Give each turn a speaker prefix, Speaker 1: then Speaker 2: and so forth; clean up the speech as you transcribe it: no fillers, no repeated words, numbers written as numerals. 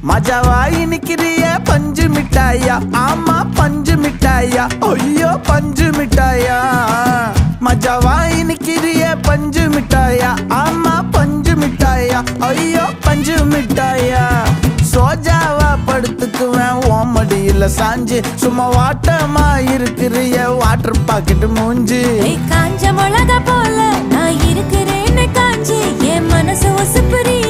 Speaker 1: மஜாவாய் நிக்கிறிய பஞ்சு மிட்டாயா, ஆமா பஞ்சு மிட்டாயா, ஐயோ பஞ்சு மிட்டாயா. மஜாவாய் நிக்கிறிய பஞ்சு மிட்டாயா, ஆமா பஞ்சு மிட்டாயா, ஐயோ பஞ்சு மிட்டாயா. சோஜாவா படுத்துக்குவேன் ஓமடியில சாஞ்சு, சும்மா வாட்டமா இருக்கிறிய வாட்டர் பாக்கெட் மூஞ்சி.
Speaker 2: காஞ்ச மிளகா போல நான் இருக்கிறேன்னு காஞ்சி என் மனசு ஒசுப்புரிய